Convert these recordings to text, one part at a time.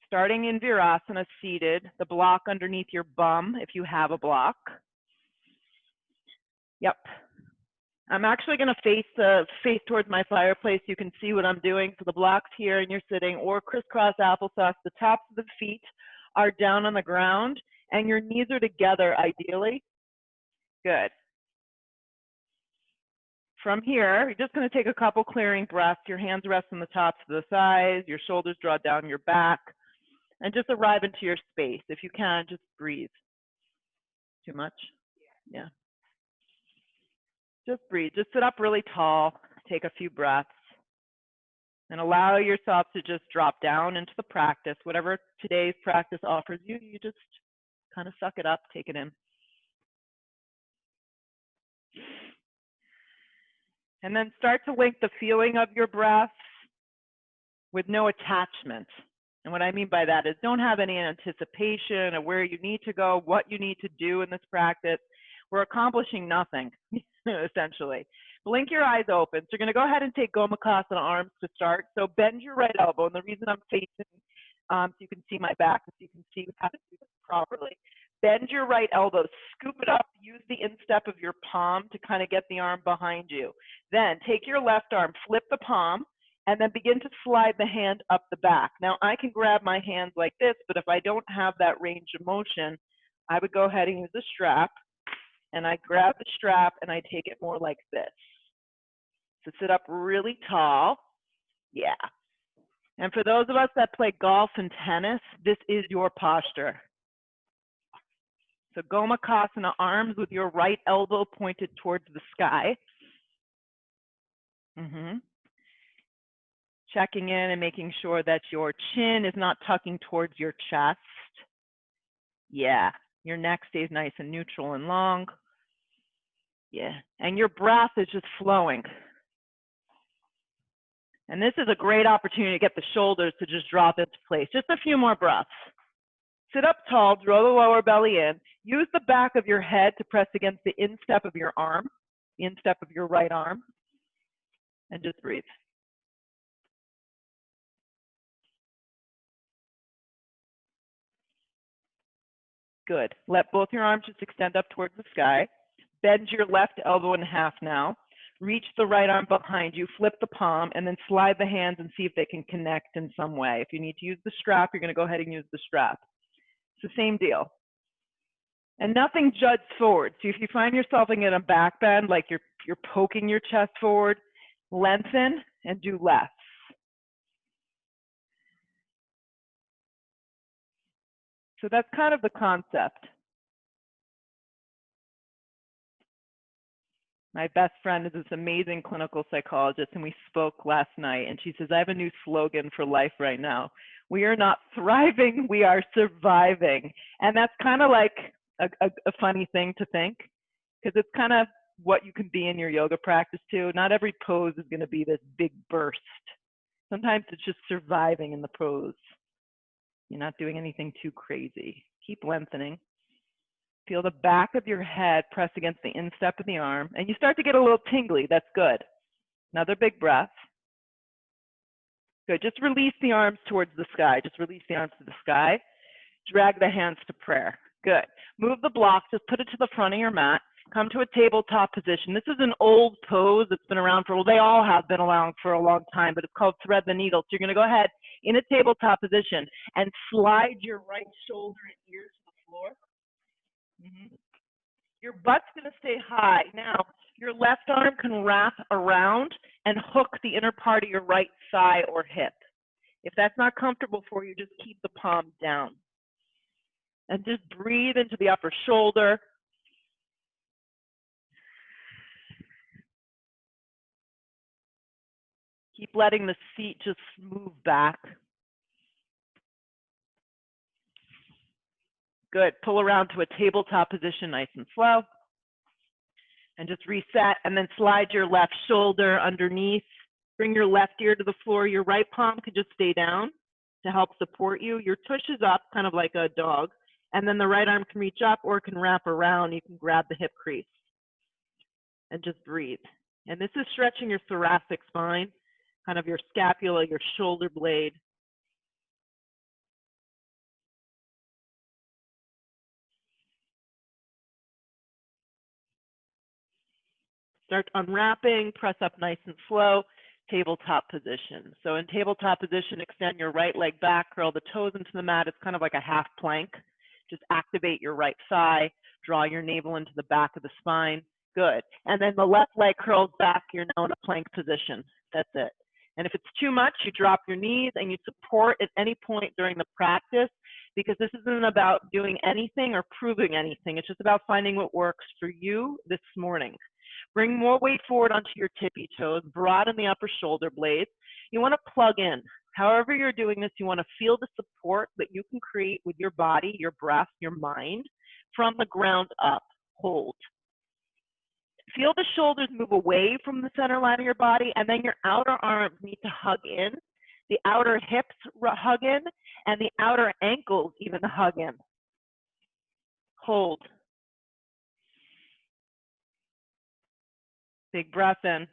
Starting in Virasana, seated, the block underneath your bum, if you have a block. Yep. I'm actually going to face towards my fireplace. You can see what I'm doing. So the block's here and you're sitting, or crisscross applesauce. The tops of the feet are down on the ground and your knees are together ideally. Good. From here, you're just going to take a couple clearing breaths. Your hands rest on the tops of the thighs, your shoulders draw down your back, and just arrive into your space. If you can, just breathe. Too much? Yeah. Just breathe. Just sit up really tall. Take a few breaths. And allow yourself to just drop down into the practice. Whatever today's practice offers you, you just kind of suck it up, take it in. And then start to link the feeling of your breath with no attachment. And what I mean by that is don't have any anticipation of where you need to go, what you need to do in this practice. We're accomplishing nothing, essentially. Blink your eyes open. So you're going to go ahead and take Gomukhasana arms to start. So bend your right elbow. And the reason I'm facing, so you can see my back, so you can see how to do this properly. Bend your right elbow, scoop it up, use the instep of your palm to kind of get the arm behind you. Then take your left arm, flip the palm, and then begin to slide the hand up the back. Now I can grab my hands like this, but if I don't have that range of motion, I would go ahead and use a strap, and I grab the strap and I take it more like this. So sit up really tall, yeah. And for those of us that play golf and tennis, this is your posture. So Gomukhasana, arms with your right elbow pointed towards the sky. Checking in and making sure that your chin is not tucking towards your chest. Yeah, your neck stays nice and neutral and long. Yeah, and your breath is just flowing. And this is a great opportunity to get the shoulders to just drop into place. Just a few more breaths. Sit up tall, draw the lower belly in. Use the back of your head to press against the instep of your arm, the instep of your right arm, and just breathe. Good. Let both your arms just extend up towards the sky. Bend your left elbow in half now. Reach the right arm behind you, flip the palm, and then slide the hands and see if they can connect in some way. If you need to use the strap, you're going to go ahead and use the strap. It's the same deal. And nothing juts forward. So if you find yourself in a back bend, like you're poking your chest forward, lengthen and do less. So that's kind of the concept. My best friend is this amazing clinical psychologist, and we spoke last night, and she says, I have a new slogan for life right now. We are not thriving, we are surviving. And that's kind of like a funny thing to think, because it's kind of what you can be in your yoga practice too. Not every pose is going to be this big burst. Sometimes it's just surviving in the pose. You're not doing anything too crazy. Keep lengthening. Feel the back of your head press against the instep of the arm, and you start to get a little tingly. That's good. Another big breath. Good. Just release the arms towards the sky. Just release the arms to the sky. Drag the hands to prayer. Good. Move the block. Just put it to the front of your mat. Come to a tabletop position. This is an old pose that's been around for, well, they all have been around for a long time, but it's called thread the needle. So you're going to go ahead in a tabletop position and slide your right shoulder and ear to the floor. Your butt's going to stay high. Now, your left arm can wrap around and hook the inner part of your right thigh or hip. If that's not comfortable for you, just keep the palm down. And just breathe into the upper shoulder. Keep letting the seat just move back. Good. Pull around to a tabletop position nice and slow. And just reset, and then slide your left shoulder underneath. Bring your left ear to the floor. Your right palm can just stay down to help support you. Your tush is up, kind of like a dog. And then the right arm can reach up or can wrap around. You can grab the hip crease. And just breathe. And this is stretching your thoracic spine, kind of your scapula, your shoulder blade. Start unwrapping, press up nice and slow, tabletop position. So in tabletop position, extend your right leg back, curl the toes into the mat. It's kind of like a half plank. Just activate your right thigh, draw your navel into the back of the spine. Good. And then the left leg curls back, you're now in a plank position. That's it. And if it's too much, you drop your knees and you support at any point during the practice, because this isn't about doing anything or proving anything. It's just about finding what works for you this morning. Bring more weight forward onto your tippy toes, broaden the upper shoulder blades. You want to plug in. However you're doing this, you want to feel the support that you can create with your body, your breath, your mind from the ground up. Hold. Feel the shoulders move away from the center line of your body, and then your outer arms need to hug in. The outer hips hug in, and the outer ankles even hug in. Hold. Big breath in.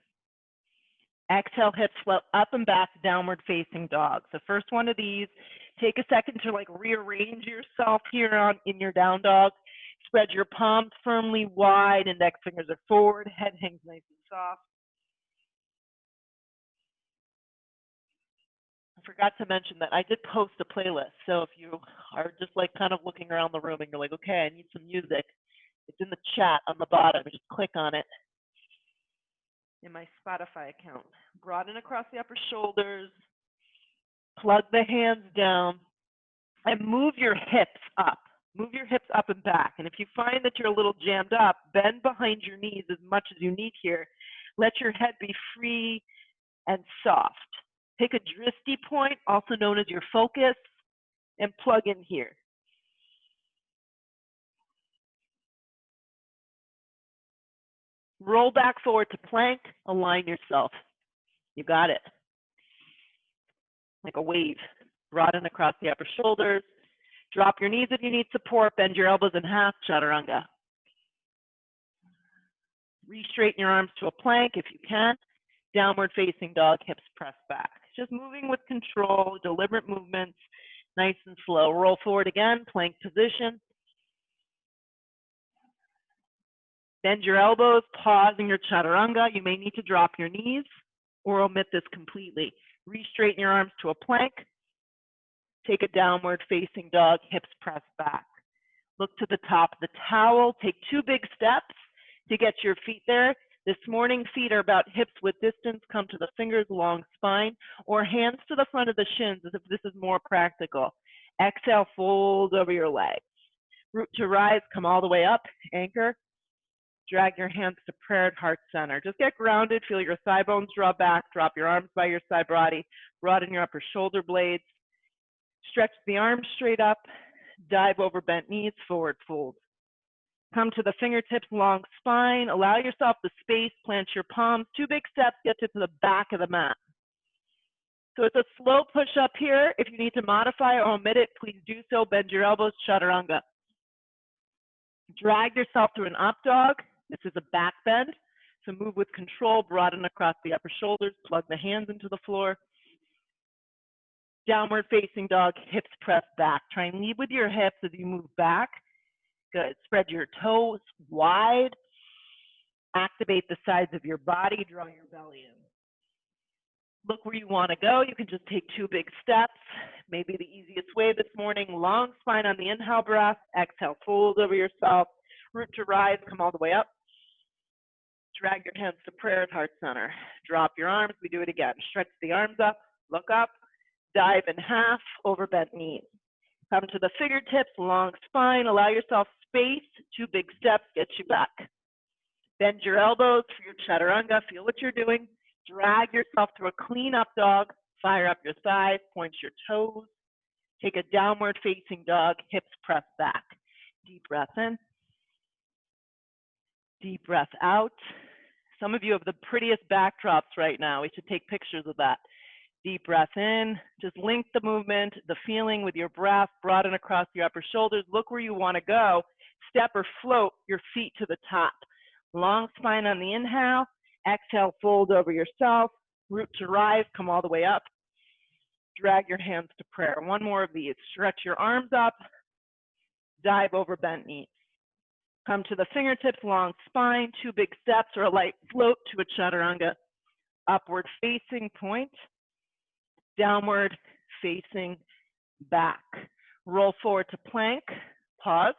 Exhale, hips float up and back, downward facing dog. So first one of these, take a second to like rearrange yourself here in your down dog. Spread your palms firmly wide, index fingers are forward, head hangs nice and soft. I forgot to mention that I did post a playlist. So if you are just like kind of looking around the room and you're like, okay, I need some music, it's in the chat on the bottom. Just click on it. In my Spotify account. Broaden across the upper shoulders, plug the hands down, and move your hips up. Move your hips up and back. And if you find that you're a little jammed up, bend behind your knees as much as you need here. Let your head be free and soft. Pick a drishti point, also known as your focus, and plug in here. Roll back forward to plank, align yourself. You got it. Like a wave. Broaden across the upper shoulders. Drop your knees if you need support. Bend your elbows in half, chaturanga. Re-straighten your arms to a plank if you can. Downward facing dog, hips pressed back. Just moving with control, deliberate movements, nice and slow. Roll forward again, plank position. Bend your elbows, pause in your chaturanga. You may need to drop your knees or omit this completely. Re-straighten your arms to a plank. Take a downward facing dog, hips pressed back. Look to the top of the towel. Take 2 big steps to get your feet there. This morning, feet are about hips width distance. Come to the fingers, long spine, or hands to the front of the shins as if this is more practical. Exhale, fold over your legs. Root to rise, come all the way up, anchor. Drag your hands to prayer at heart center. Just get grounded, feel your thigh bones draw back, drop your arms by your side body, broaden your upper shoulder blades. Stretch the arms straight up, dive over bent knees, forward fold. Come to the fingertips, long spine. Allow yourself the space, plant your palms. 2 big steps, get to the back of the mat. So it's a slow push up here. If you need to modify or omit it, please do so. Bend your elbows, chaturanga. Drag yourself through an up dog. This is a back bend. So move with control, broaden across the upper shoulders, plug the hands into the floor. Downward facing dog, hips pressed back. Try and lead with your hips as you move back. Good. Spread your toes wide. Activate the sides of your body. Draw your belly in. Look where you want to go. You can just take 2 big steps. Maybe the easiest way this morning. Long spine on the inhale breath. Exhale, fold over yourself. Root to rise. Come all the way up. Drag your hands to prayer at heart center. Drop your arms. We do it again. Stretch the arms up. Look up. Dive in half over bent knees. Come to the fingertips, long spine. Allow yourself space. 2 big steps get you back. Bend your elbows for your chaturanga. Feel what you're doing. Drag yourself to a clean up dog. Fire up your thighs. Point your toes. Take a downward facing dog. Hips press back. Deep breath in. Deep breath out. Some of you have the prettiest backdrops right now. We should take pictures of that. Deep breath in, just link the movement, the feeling with your breath, broaden across your upper shoulders. Look where you want to go. Step or float your feet to the top. Long spine on the inhale. Exhale, fold over yourself. Root to rise, come all the way up. Drag your hands to prayer. 1 more of these. Stretch your arms up. Dive over bent knees. Come to the fingertips, long spine, 2 big steps or a light float to a chaturanga. Upward facing point, downward facing back. Roll forward to plank, pause.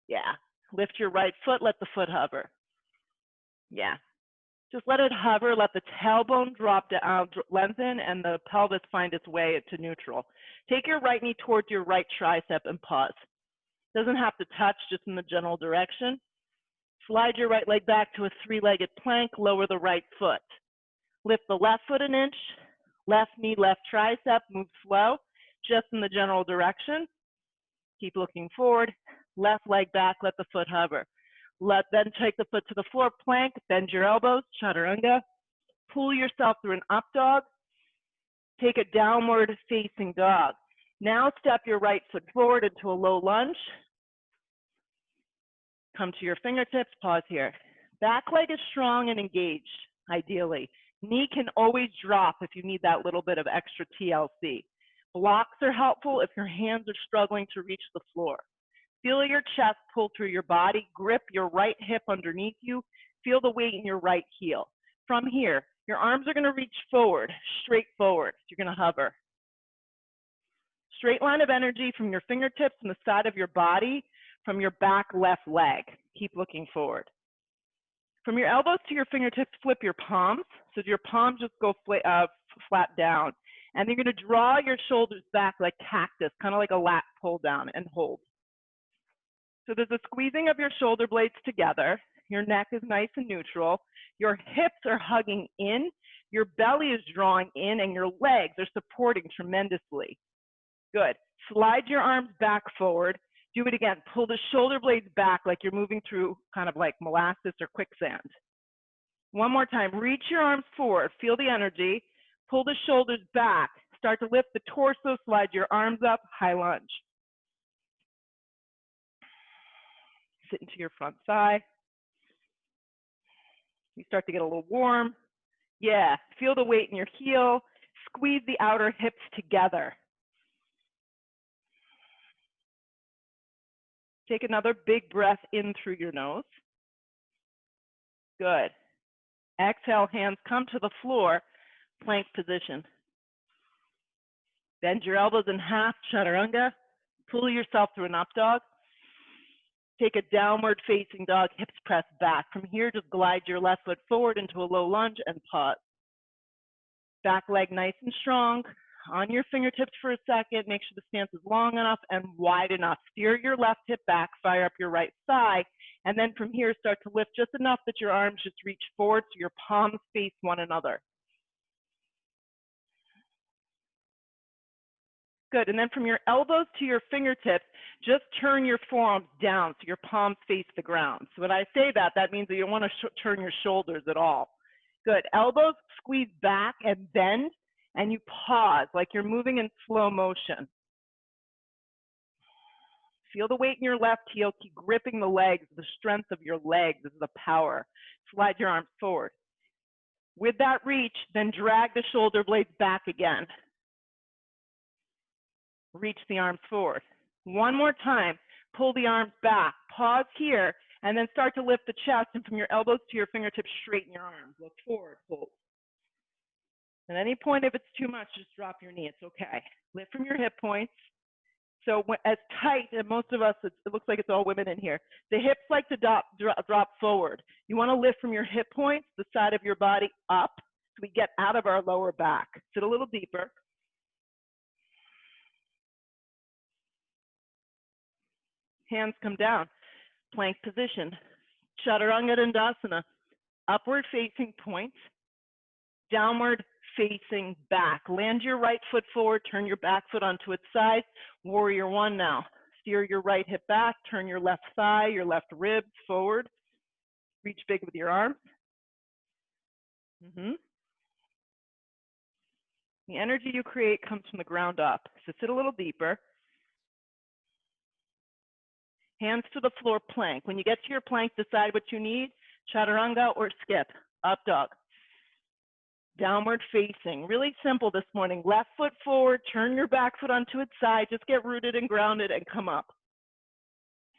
Yeah, lift your right foot, let the foot hover. Yeah, just let it hover, let the tailbone drop down, lengthen, and the pelvis find its way to neutral. Take your right knee towards your right tricep and pause. Doesn't have to touch, just in the general direction. Slide your right leg back to a 3-legged plank, lower the right foot. Lift the left foot an inch, left knee, left tricep, move slow, just in the general direction. Keep looking forward, left leg back, let the foot hover. Then take the foot to the floor, plank, bend your elbows, chaturanga. Pull yourself through an up dog. Take a downward facing dog. Now step your right foot forward into a low lunge. Come to your fingertips, pause here. Back leg is strong and engaged, ideally. Knee can always drop if you need that little bit of extra TLC. Blocks are helpful if your hands are struggling to reach the floor. Feel your chest pull through your body, grip your right hip underneath you, feel the weight in your right heel. From here, your arms are gonna reach forward, straight forward. You're gonna hover. Straight line of energy from your fingertips and the side of your body, from your back left leg. Keep looking forward. From your elbows to your fingertips, flip your palms. So your palms just go flat down. And you're gonna draw your shoulders back like cactus, kind of like a lat pull down, and hold. So there's a squeezing of your shoulder blades together. Your neck is nice and neutral. Your hips are hugging in. Your belly is drawing in, and your legs are supporting tremendously. Good. Slide your arms back forward. Do it again. Pull the shoulder blades back like you're moving through kind of like molasses or quicksand. One more time. Reach your arms forward. Feel the energy. Pull the shoulders back. Start to lift the torso. Slide your arms up. High lunge. Sit into your front thigh. You start to get a little warm. Yeah, feel the weight in your heel. Squeeze the outer hips together. Take another big breath in through your nose. Good. Exhale, hands come to the floor, plank position. Bend your elbows in half, chaturanga. Pull yourself through an up dog. Take a downward facing dog, hips press back. From here, just glide your left foot forward into a low lunge and pause. Back leg nice and strong. On your fingertips for a second. Make sure the stance is long enough and wide enough. Steer your left hip back, fire up your right thigh. And then from here, start to lift just enough that your arms just reach forward so your palms face one another. Good, and then from your elbows to your fingertips, just turn your forearms down so your palms face the ground. So when I say that, that means that you don't want to turn your shoulders at all. Good, elbows squeeze back and bend, and you pause like you're moving in slow motion. Feel the weight in your left heel, keep gripping the legs, the strength of your legs is the power. Slide your arms forward. With that reach, then drag the shoulder blades back again. Reach the arms forward. One more time, pull the arms back, pause here, and then start to lift the chest, and from your elbows to your fingertips, straighten your arms. Look forward, hold. At any point, if it's too much, just drop your knee, it's okay. Lift from your hip points. So as tight, and most of us, it looks like it's all women in here, the hips like to drop forward. You wanna lift from your hip points, the side of your body up, so we get out of our lower back. Sit a little deeper. Hands come down, plank position, chaturanga dandasana, upward facing point, downward facing back. Land your right foot forward, turn your back foot onto its side, warrior one now. Steer your right hip back, turn your left thigh, your left ribs forward, reach big with your arms. The energy you create comes from the ground up, so sit a little deeper. Hands to the floor, plank. When you get to your plank, decide what you need, chaturanga or skip, up dog. Downward facing, really simple this morning. Left foot forward, turn your back foot onto its side, just get rooted and grounded and come up.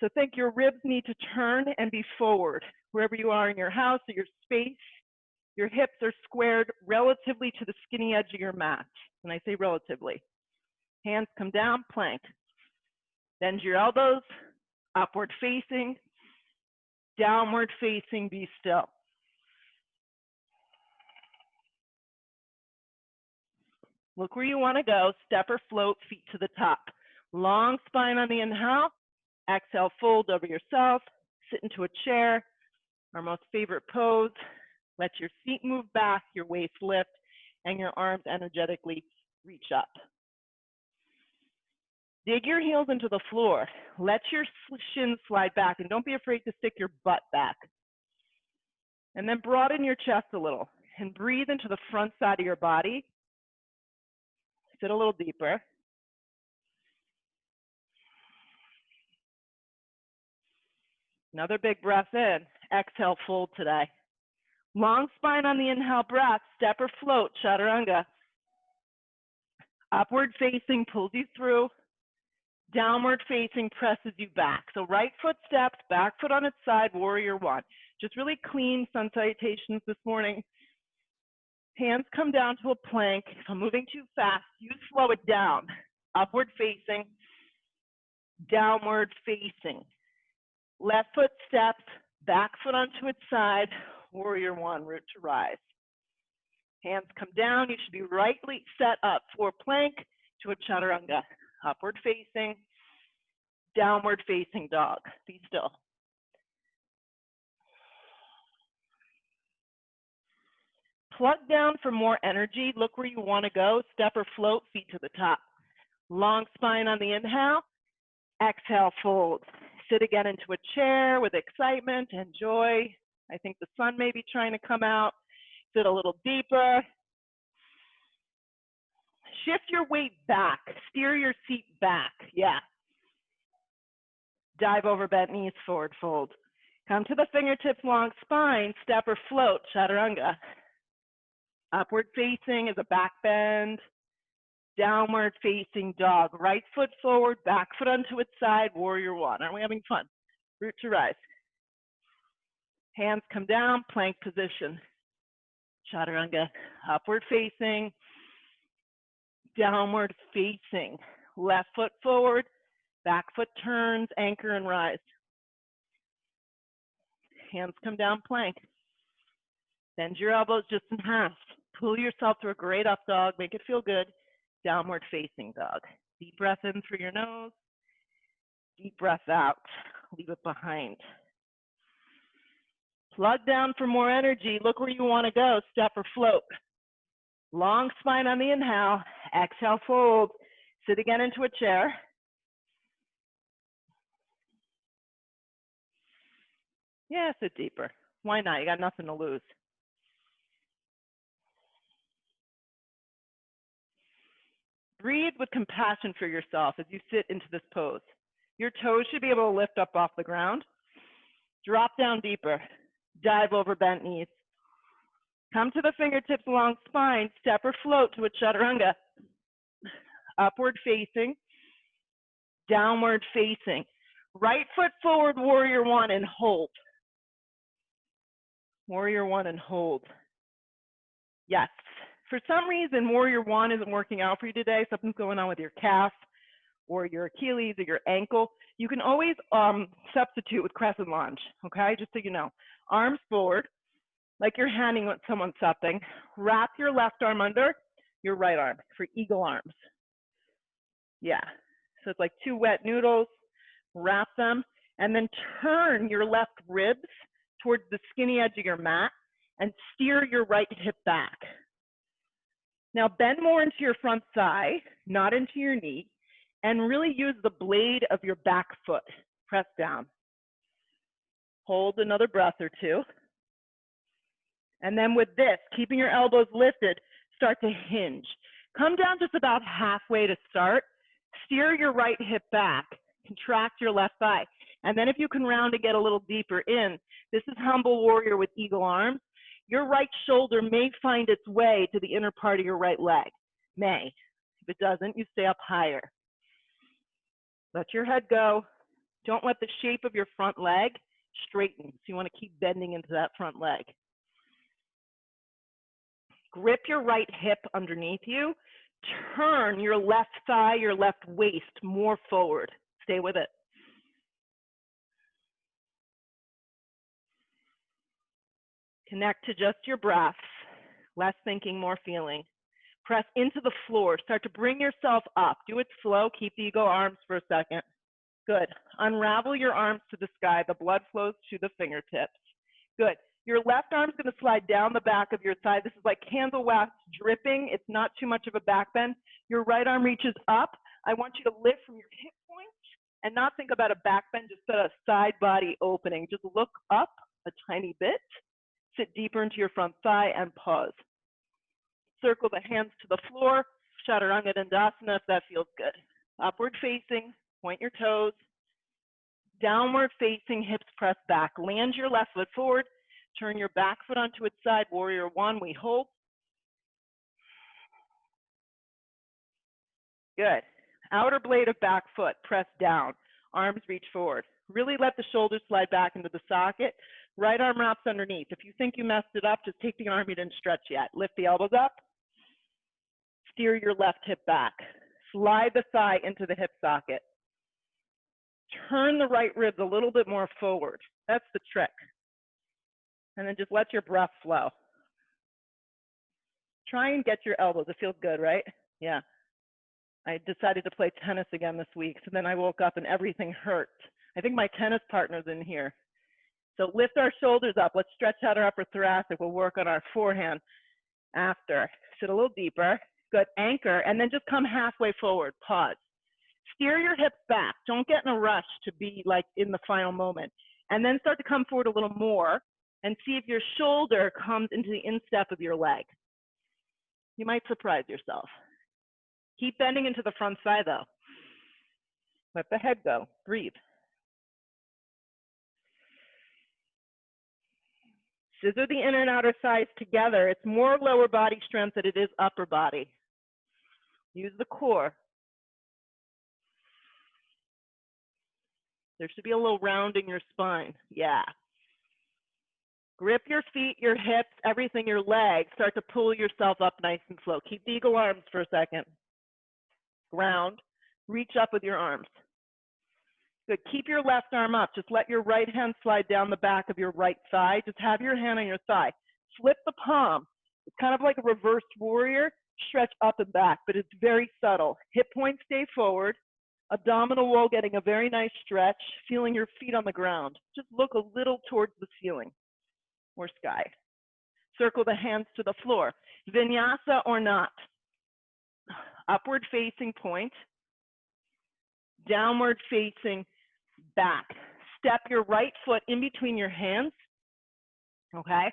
So think your ribs need to turn and be forward. Wherever you are in your house or your space, your hips are squared relatively to the skinny edge of your mat. And I say relatively. Hands come down, plank. Bend your elbows, upward facing, downward facing, be still. Look where you want to go, step or float, feet to the top. Long spine on the inhale, exhale, fold over yourself, sit into a chair, our most favorite pose. Let your feet move back, your waist lift, and your arms energetically reach up. Dig your heels into the floor. Let your shins slide back, and don't be afraid to stick your butt back. And then broaden your chest a little, and breathe into the front side of your body. Sit a little deeper. Another big breath in. Exhale, fold today. Long spine on the inhale breath. Step or float, chaturanga. Upward facing pulls you through. Downward facing presses you back. So right foot steps, back foot on its side, warrior one. Just really clean sun salutations this morning. Hands come down to a plank. If I'm moving too fast, you slow it down. Upward facing, downward facing. Left foot steps, back foot onto its side, warrior one, root to rise. Hands come down, you should be rightly set up for plank to a chaturanga. Upward facing, downward facing dog. Be still. Plug down for more energy. Look where you want to go. Step or float, feet to the top. Long spine on the inhale. Exhale, fold. Sit again into a chair with excitement and joy. I think the sun may be trying to come out. Sit a little deeper. Shift your weight back. Steer your seat back. Yeah. Dive over, bent knees, forward fold. Come to the fingertips, long spine. Step or float, chaturanga. Upward facing is a back bend. Downward facing dog. Right foot forward, back foot onto its side, warrior one. Aren't we having fun? Root to rise. Hands come down, plank position. Chaturanga. Upward facing, downward facing. Left foot forward, back foot turns, anchor and rise. Hands come down, plank. Bend your elbows just in half. Pull yourself to a great up dog. Make it feel good. Downward facing dog. Deep breath in through your nose. Deep breath out. Leave it behind. Plug down for more energy. Look where you want to go. Step or float. Long spine on the inhale. Exhale, fold. Sit again into a chair. Yeah, sit deeper. Why not? You got nothing to lose. Breathe with compassion for yourself as you sit into this pose. Your toes should be able to lift up off the ground. Drop down deeper. Dive over bent knees. Come to the fingertips along spine. Step or float to a chaturanga. Upward facing. Downward facing. Right foot forward, warrior one, and hold. Warrior one and hold. Yes. For some reason, warrior one isn't working out for you today. Something's going on with your calf or your Achilles or your ankle. You can always substitute with crescent lunge, okay? Just so you know. Arms forward, like you're handing someone something. Wrap your left arm under your right arm for eagle arms. Yeah. So it's like two wet noodles. Wrap them, and then turn your left ribs towards the skinny edge of your mat and steer your right hip back. Now bend more into your front thigh, not into your knee, and really use the blade of your back foot. Press down. Hold another breath or two. And then with this, keeping your elbows lifted, start to hinge. Come down just about halfway to start. Steer your right hip back. Contract your left thigh. And then if you can round to get a little deeper in, this is humble warrior with eagle arms. Your right shoulder may find its way to the inner part of your right leg. May. If it doesn't, you stay up higher. Let your head go. Don't let the shape of your front leg straighten. So you want to keep bending into that front leg. Grip your right hip underneath you. Turn your left thigh, your left waist more forward. Stay with it. Connect to just your breath. Less thinking, more feeling. Press into the floor. Start to bring yourself up. Do it slow. Keep the ego arms for a second. Good. Unravel your arms to the sky. The blood flows to the fingertips. Good. Your left arm's going to slide down the back of your thigh. This is like candle wax dripping. It's not too much of a back bend. Your right arm reaches up. I want you to lift from your hip point and not think about a back bend, just a side body opening. Just look up a tiny bit. Sit deeper into your front thigh and pause. Circle the hands to the floor. Chaturanga Dandasana if that feels good. Upward facing, point your toes. Downward facing, hips press back. Land your left foot forward. Turn your back foot onto its side. Warrior one, we hold. Good. Outer blade of back foot, press down. Arms reach forward. Really let the shoulders slide back into the socket. Right arm wraps underneath. If you think you messed it up, just take the arm you didn't stretch yet. Lift the elbows up. Steer your left hip back. Slide the thigh into the hip socket. Turn the right ribs a little bit more forward. That's the trick. And then just let your breath flow. Try and get your elbows. It feels good, right? Yeah. I decided to play tennis again this week, so then I woke up and everything hurt. I think my tennis partner's in here. So lift our shoulders up. Let's stretch out our upper thoracic. We'll work on our forehand after. Sit a little deeper. Good. Anchor, and then just come halfway forward. Pause. Steer your hips back. Don't get in a rush to be like in the final moment. And then start to come forward a little more and see if your shoulder comes into the instep of your leg. You might surprise yourself. Keep bending into the front thigh though. Let the head go. Breathe. Scissor the inner and outer thighs together. It's more lower body strength than it is upper body. Use the core. There should be a little round in your spine. Yeah. Grip your feet, your hips, everything, your legs. Start to pull yourself up nice and slow. Keep the eagle arms for a second. Ground. Reach up with your arms. Good. Keep your left arm up. Just let your right hand slide down the back of your right thigh. Just have your hand on your thigh. Flip the palm. It's kind of like a reversed warrior. Stretch up and back, but it's very subtle. Hip points stay forward. Abdominal wall getting a very nice stretch. Feeling your feet on the ground. Just look a little towards the ceiling or sky. Circle the hands to the floor. Vinyasa or not. Upward facing point. Downward facing back. Step your right foot in between your hands. Okay.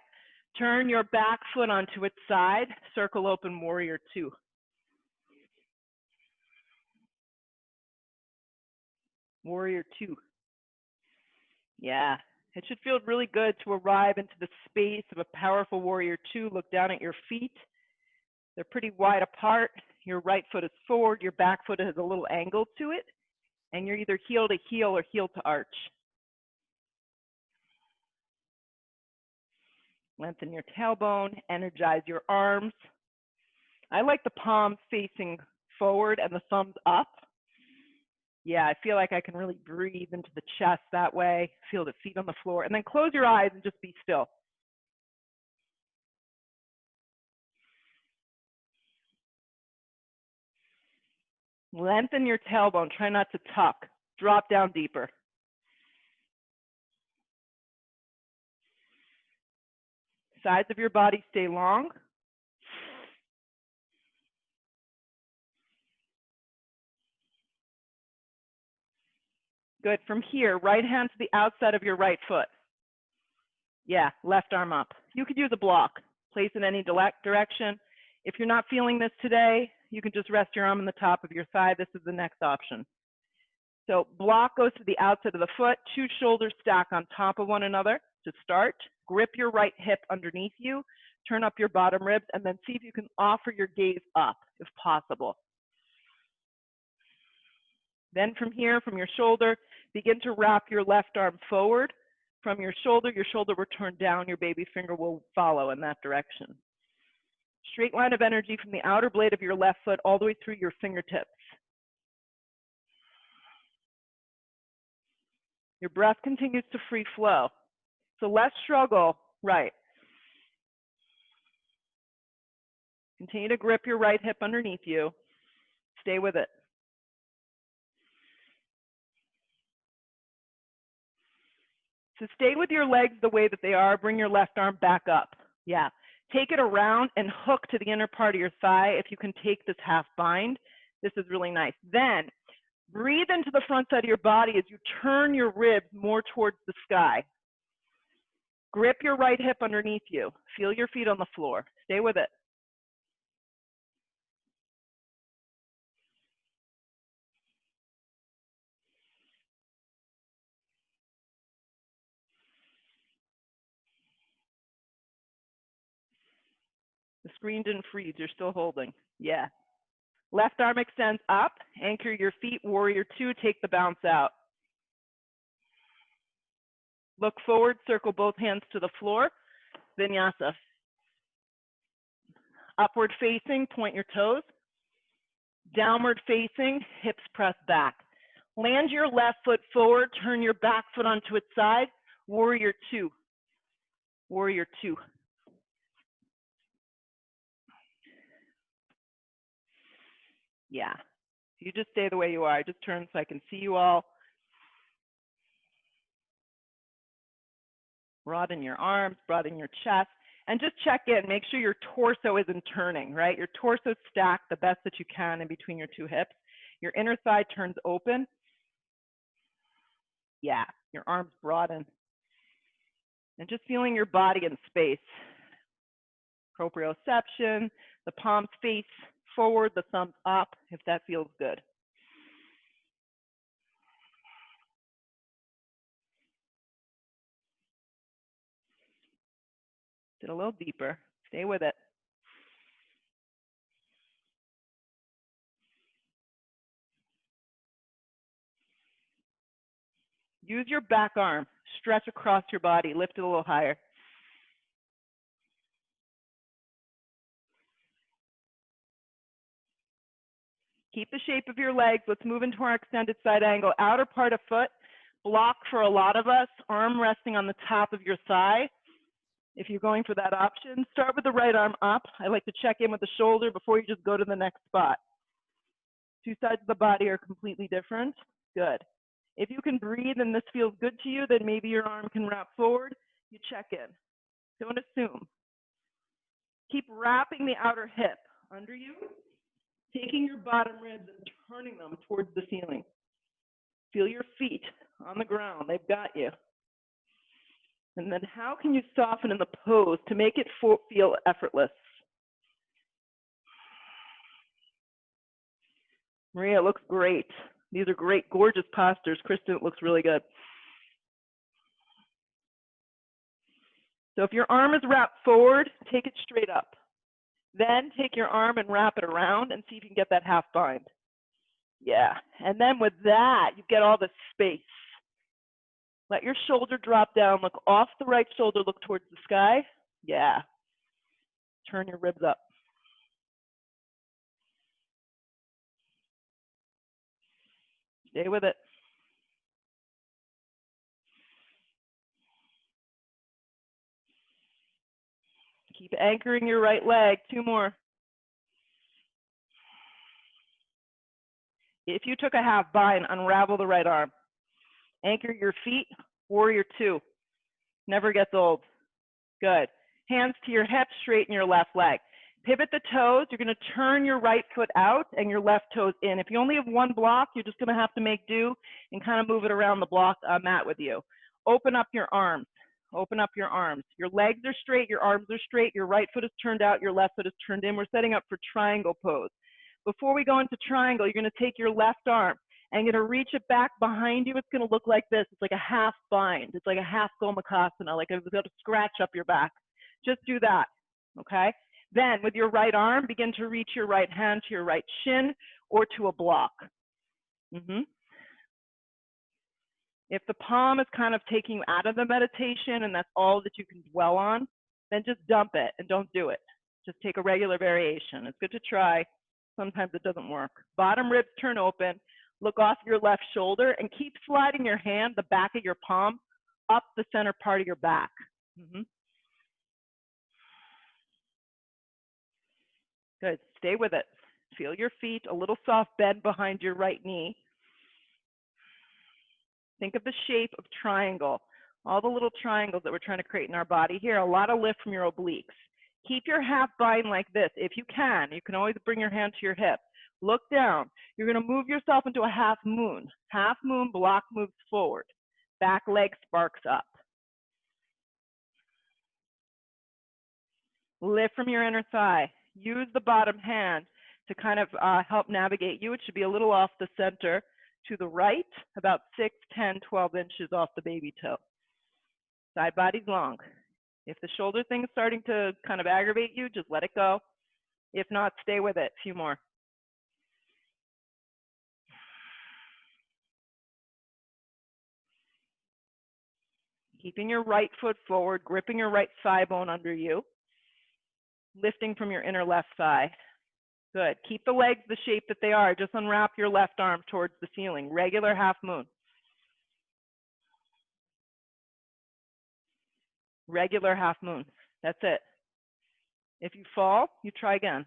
Turn your back foot onto its side. Circle open warrior two. Warrior two. Yeah. It should feel really good to arrive into the space of a powerful warrior two. Look down at your feet. They're pretty wide apart. Your right foot is forward. Your back foot has a little angle to it. And you're either heel to heel or heel to arch. Lengthen your tailbone. Energize your arms. I like the palms facing forward and the thumbs up. Yeah, I feel like I can really breathe into the chest that way. Feel the feet on the floor. And then close your eyes and just be still. Lengthen your tailbone. Try not to tuck. Drop down deeper. Sides of your body stay long. Good. From here, right hand to the outside of your right foot. Yeah, left arm up. You could use a block. Place in any direction. If you're not feeling this today, you can just rest your arm on the top of your thigh. This is the next option. So block goes to the outside of the foot. Two shoulders stack on top of one another to start. Grip your right hip underneath you. Turn up your bottom ribs and then see if you can offer your gaze up if possible. Then from here, from your shoulder, begin to wrap your left arm forward. From your shoulder will turn down, your baby finger will follow in that direction. Straight line of energy from the outer blade of your left foot all the way through your fingertips. Your breath continues to free flow. So less struggle, right. Continue to grip your right hip underneath you. Stay with it. So stay with your legs the way that they are. Bring your left arm back up. Yeah. Take it around and hook to the inner part of your thigh. If you can take this half bind, this is really nice. Then breathe into the front side of your body as you turn your ribs more towards the sky. Grip your right hip underneath you. Feel your feet on the floor. Stay with it. The screen didn't freeze. You're still holding. Yeah. Left arm extends up. Anchor your feet. Warrior two. Take the bounce out. Look forward. Circle both hands to the floor. Vinyasa. Upward facing. Point your toes. Downward facing. Hips press back. Land your left foot forward. Turn your back foot onto its side. Warrior two. Warrior two. Yeah. You just stay the way you are. Just turn so I can see you all. Broaden your arms, broaden your chest, and just check in. Make sure your torso isn't turning, right? Your torso's stacked the best that you can in between your two hips. Your inner thigh turns open. Yeah, your arms broaden. And just feeling your body in space. Proprioception, the palms face forward, the thumbs up, if that feels good. Get a little deeper. Stay with it. Use your back arm. Stretch across your body. Lift it a little higher. Keep the shape of your legs. Let's move into our extended side angle. Outer part of foot. Block for a lot of us. Arm resting on the top of your thigh. If you're going for that option, start with the right arm up. I like to check in with the shoulder before you just go to the next spot. Two sides of the body are completely different. Good. If you can breathe and this feels good to you, then maybe your arm can wrap forward. You check in. Don't assume. Keep wrapping the outer hip under you, taking your bottom ribs and turning them towards the ceiling. Feel your feet on the ground. They've got you. And then how can you soften in the pose to make it feel effortless? Maria, it looks great. These are great, gorgeous postures. Kristen, it looks really good. So if your arm is wrapped forward, take it straight up. Then take your arm and wrap it around and see if you can get that half bind. Yeah, and then with that, you get all the space. Let your shoulder drop down, look off the right shoulder, look towards the sky. Yeah. Turn your ribs up. Stay with it. Keep anchoring your right leg. Two more. If you took a half bind, unravel the right arm. Anchor your feet. Warrior two. Never gets old. Good. Hands to your hips, straighten your left leg. Pivot the toes. You're going to turn your right foot out and your left toes in. If you only have one block, you're just going to have to make do and kind of move it around the block mat with you. Open up your arms. Open up your arms. Your legs are straight. Your arms are straight. Your right foot is turned out. Your left foot is turned in. We're setting up for triangle pose. Before we go into triangle, you're going to take your left arm and you're going to reach it back behind you. It's going to look like this. It's like a half bind. It's like a half gomakasana, like it's going to scratch up your back. Just do that, okay? Then with your right arm, begin to reach your right hand to your right shin or to a block. If the palm is kind of taking you out of the meditation and that's all that you can dwell on, then just dump it and don't do it. Just take a regular variation. It's good to try. Sometimes it doesn't work. Bottom ribs turn open. Look off your left shoulder and keep sliding your hand, the back of your palm, up the center part of your back. Good. Stay with it. Feel your feet, a little soft bend behind your right knee. Think of the shape of triangle. All the little triangles that we're trying to create in our body here, a lot of lift from your obliques. Keep your half bind like this. If you can always bring your hand to your hip. Look down. You're going to move yourself into a half moon. Half moon, block moves forward. Back leg sparks up. Lift from your inner thigh. Use the bottom hand to kind of help navigate you. It should be a little off the center to the right, about 6, 10, 12 inches off the baby toe. Side body's long. If the shoulder thing is starting to kind of aggravate you, just let it go. If not, stay with it. A few more. Keeping your right foot forward, gripping your right thigh bone under you. Lifting from your inner left thigh. Good. Keep the legs the shape that they are. Just unwrap your left arm towards the ceiling. Regular half moon. Regular half moon. That's it. If you fall, you try again.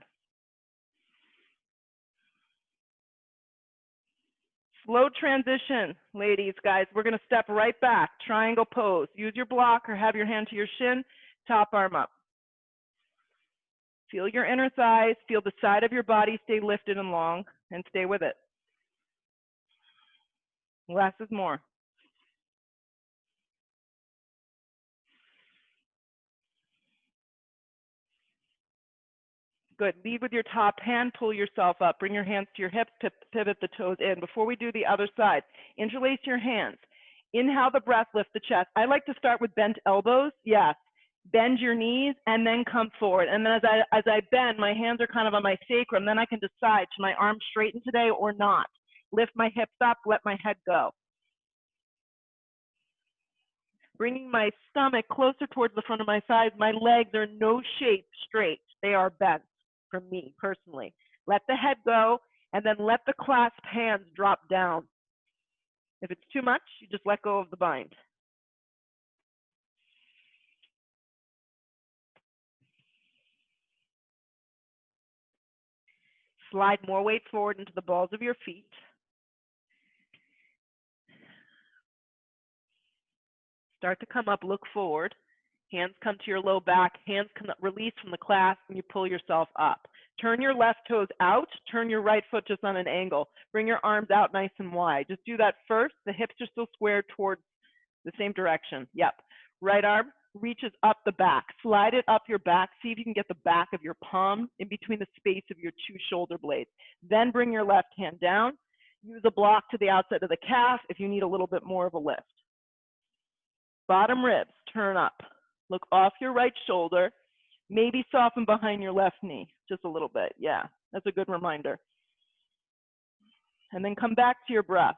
Slow transition, ladies, guys. We're going to step right back. Triangle pose. Use your block or have your hand to your shin. Top arm up. Feel your inner thighs. Feel the side of your body stay lifted and long, and stay with it. Less is more. Good. Lead with your top hand. Pull yourself up. Bring your hands to your hips. Pivot the toes in. Before we do the other side, interlace your hands. Inhale the breath. Lift the chest. I like to start with bent elbows. Yes. Bend your knees and then come forward. And then as I bend, my hands are kind of on my sacrum. Then I can decide, should my arms straighten today or not? Lift my hips up. Let my head go. Bringing my stomach closer towards the front of my thighs. My legs are no shape straight. They are bent. For me personally, let the head go and then let the clasped hands drop down. If it's too much, you just let go of the bind. Slide more weight forward into the balls of your feet. Start to come up, look forward. Hands come to your low back, hands come up, release from the clasp, and you pull yourself up. Turn your left toes out, turn your right foot just on an angle. Bring your arms out nice and wide. Just do that first. The hips are still squared towards the same direction. Yep. Right arm reaches up the back. Slide it up your back. See if you can get the back of your palm in between the space of your two shoulder blades. Then bring your left hand down. Use a block to the outside of the calf if you need a little bit more of a lift. Bottom ribs, turn up. Look off your right shoulder. Maybe soften behind your left knee, just a little bit. Yeah, that's a good reminder. And then come back to your breath.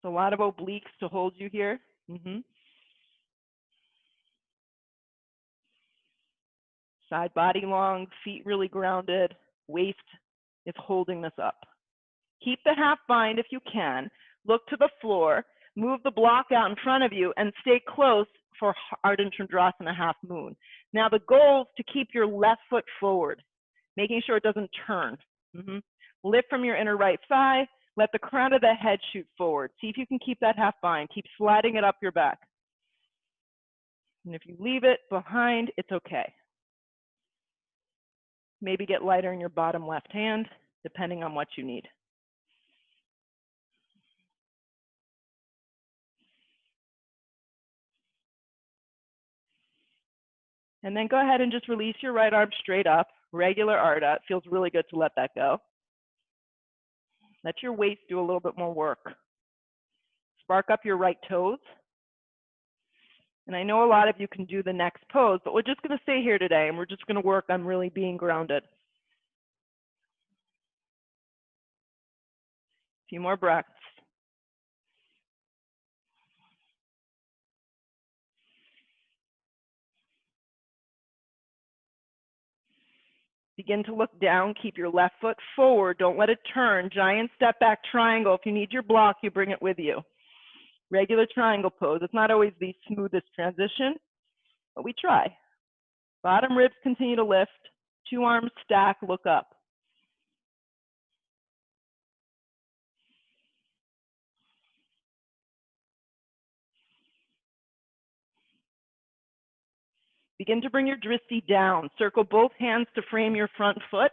A lot of obliques to hold you here. Side body long, feet really grounded. Waist is holding this up. Keep the half bind if you can. Look to the floor. Move the block out in front of you and stay close for Ardha Chandrasana half moon. Now the goal is to keep your left foot forward, making sure it doesn't turn. Lift from your inner right thigh. Let the crown of the head shoot forward. See if you can keep that half bind. Keep sliding it up your back. And if you leave it behind, it's okay. Maybe get lighter in your bottom left hand, depending on what you need. And then go ahead and just release your right arm straight up, regular Ardha. It feels really good to let that go. Let your waist do a little bit more work. Spark up your right toes. And I know a lot of you can do the next pose, but we're just going to stay here today and we're just going to work on really being grounded. few more breaths. Begin to look down. Keep your left foot forward. Don't let it turn. Giant step back triangle. If you need your block, you bring it with you. Regular triangle pose. It's not always the smoothest transition, but we try. Bottom ribs continue to lift. 2 arms stack, look up. Begin to bring your drishti down. Circle both hands to frame your front foot.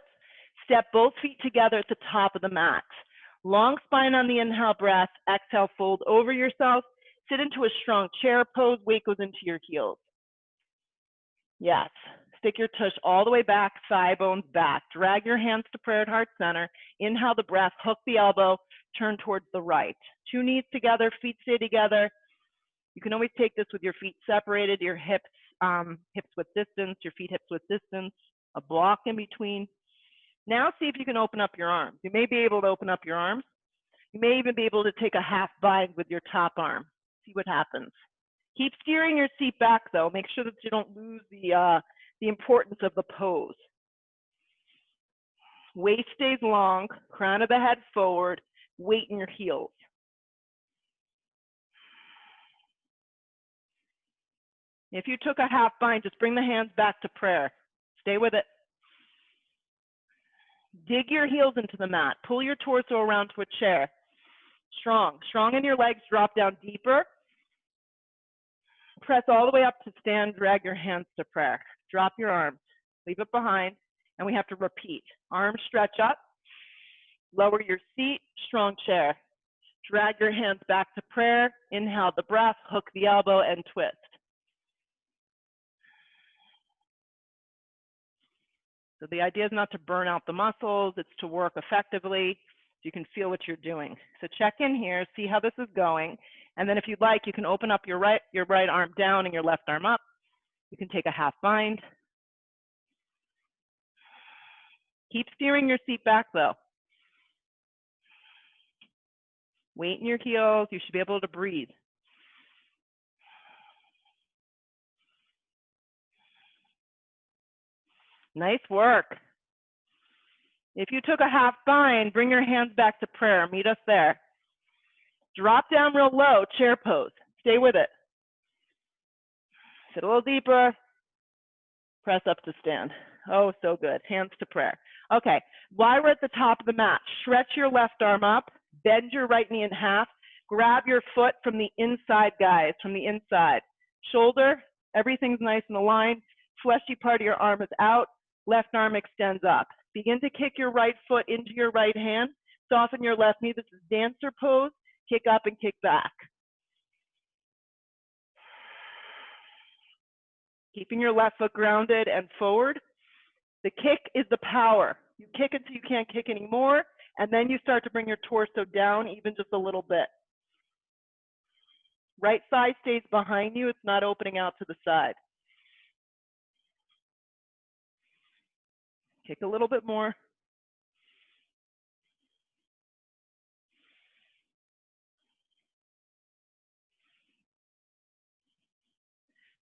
Step both feet together at the top of the mat. Long spine on the inhale breath. Exhale, fold over yourself. Sit into a strong chair pose. Weight goes into your heels. Yes. Stick your tush all the way back, thigh bones back. Drag your hands to prayer at heart center. Inhale the breath, hook the elbow, turn towards the right. 2 knees together, feet stay together. You can always take this with your feet separated, your hips width distance, your feet hips width distance, a block in between. Now see if you can open up your arms. You may be able to open up your arms. You may even be able to take a half bind with your top arm. See what happens. Keep steering your seat back though. Make sure that you don't lose the importance of the pose. Waist stays long, crown of the head forward, weight in your heels. If you took a half bind, just bring the hands back to prayer. Stay with it. Dig your heels into the mat. Pull your torso around to a chair. Strong. Strong in your legs. Drop down deeper. Press all the way up to stand. Drag your hands to prayer. Drop your arms. Leave it behind. And we have to repeat. Arms stretch up. Lower your seat. Strong chair. Drag your hands back to prayer. Inhale the breath. Hook the elbow and twist. So the idea is not to burn out the muscles, it's to work effectively so you can feel what you're doing. So check in here, see how this is going. And then if you'd like, you can open up your right arm down and your left arm up. You can take a half bind. Keep steering your seat back though. Weight in your heels, you should be able to breathe. Nice work. If you took a half bind, bring your hands back to prayer. Meet us there. Drop down real low, chair pose. Stay with it. Sit a little deeper. Press up to stand. Oh, so good. Hands to prayer. Okay, while we're at the top of the mat, stretch your left arm up. Bend your right knee in half. Grab your foot from the inside, guys, from the inside. Shoulder, everything's nice and aligned. Fleshy part of your arm is out. Left arm extends up. Begin to kick your right foot into your right hand. Soften your left knee. This is dancer pose. Kick up and kick back. Keeping your left foot grounded and forward. The kick is the power. You kick until you can't kick anymore, and then you start to bring your torso down even just a little bit. Right side stays behind you. It's not opening out to the side. Kick a little bit more.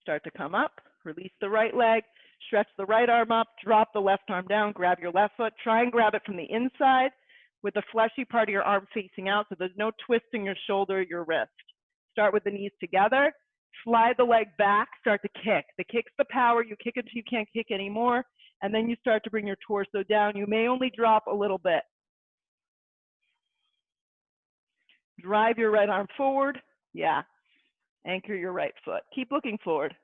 Start to come up. Release the right leg. Stretch the right arm up. Drop the left arm down. Grab your left foot. Try and grab it from the inside with the fleshy part of your arm facing out so there's no twisting your shoulder, your wrist. Start with the knees together. Slide the leg back. Start to kick. The kick's the power. You kick until you can't kick anymore. And then you start to bring your torso down. You may only drop a little bit. Drive your right arm forward. Yeah. Anchor your right foot. Keep looking forward.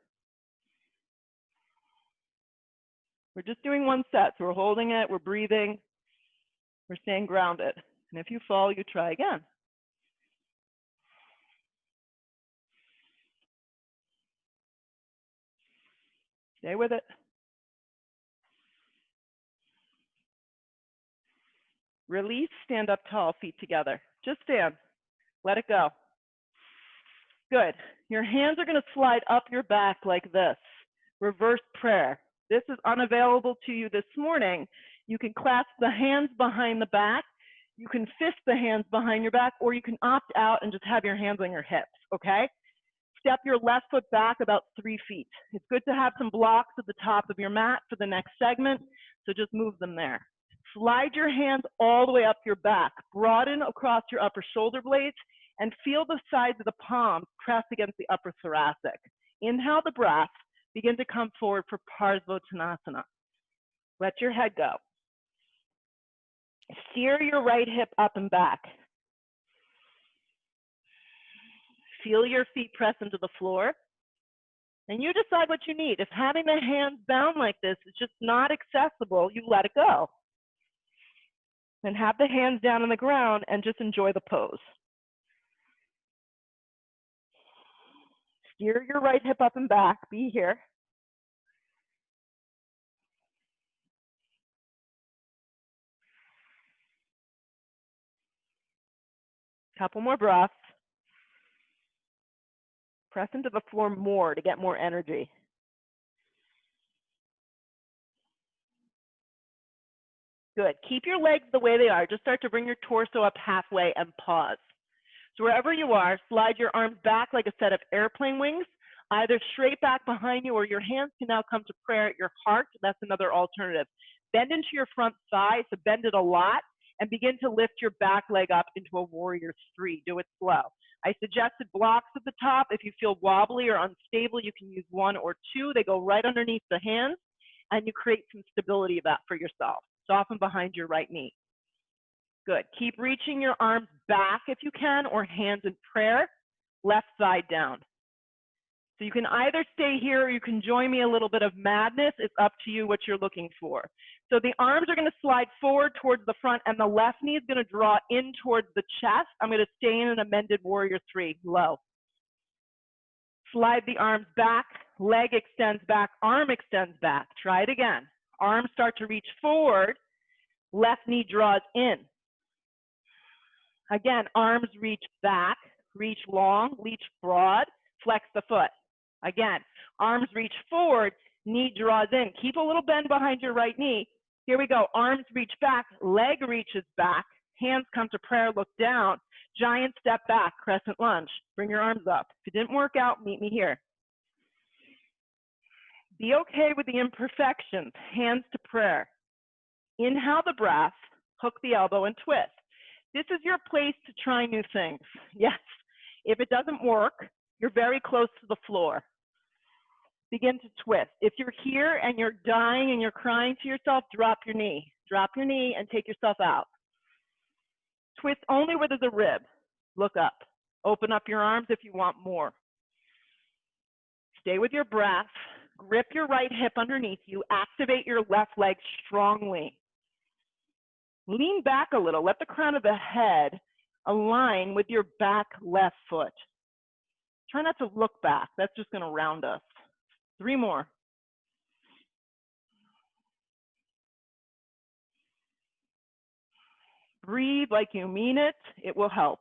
We're just doing one set. So we're holding it. We're breathing. We're staying grounded. And if you fall, you try again. Stay with it. Release, stand up tall, feet together. Just stand. Let it go. Good. Your hands are going to slide up your back like this. Reverse prayer. This is unavailable to you this morning. You can clasp the hands behind the back. You can fist the hands behind your back, or you can opt out and just have your hands on your hips, okay? Step your left foot back about 3 feet. It's good to have some blocks at the top of your mat for the next segment, so just move them there. Slide your hands all the way up your back. Broaden across your upper shoulder blades and feel the sides of the palms press against the upper thoracic. Inhale the breath. Begin to come forward for Parsvottanasana. Let your head go. Steer your right hip up and back. Feel your feet press into the floor. And you decide what you need. If having the hands bound like this is just not accessible, you let it go. And have the hands down on the ground and just enjoy the pose. Steer your right hip up and back. Be here. Couple more breaths. Press into the floor more to get more energy. Good. Keep your legs the way they are. Just start to bring your torso up halfway and pause. So wherever you are, slide your arms back like a set of airplane wings, either straight back behind you, or your hands can now come to prayer at your heart. That's another alternative. Bend into your front thigh, so bend it a lot, and begin to lift your back leg up into a warrior three. Do it slow. I suggested blocks at the top. If you feel wobbly or unstable, you can use 1 or 2. They go right underneath the hands, and you create some stability for yourself. Soften behind your right knee. Good. Keep reaching your arms back if you can, or hands in prayer, left side down. So you can either stay here or you can join me a little bit of madness. It's up to you what you're looking for. So the arms are going to slide forward towards the front, and the left knee is going to draw in towards the chest. I'm going to stay in an amended warrior three, low. Slide the arms back, leg extends back, arm extends back. Try it again. Arms start to reach forward, left knee draws in. Again, arms reach back, reach long, reach broad, flex the foot. Again, arms reach forward, knee draws in. Keep a little bend behind your right knee. Here we go. Arms reach back, leg reaches back, hands come to prayer, look down. Giant step back, crescent lunge. Bring your arms up. If it didn't work out, meet me here. Be okay with the imperfections, hands to prayer. Inhale the breath, hook the elbow and twist. This is your place to try new things. Yes, if it doesn't work, you're very close to the floor. Begin to twist. If you're here and you're dying and you're crying to yourself, drop your knee. Drop your knee and take yourself out. Twist only where there's a rib. Look up. Open up your arms if you want more. Stay with your breath. Grip your right hip underneath you. Activate your left leg strongly. Lean back a little. Let the crown of the head align with your back left foot. Try not to look back. That's just going to round us. 3 more. Breathe like you mean it. It will help.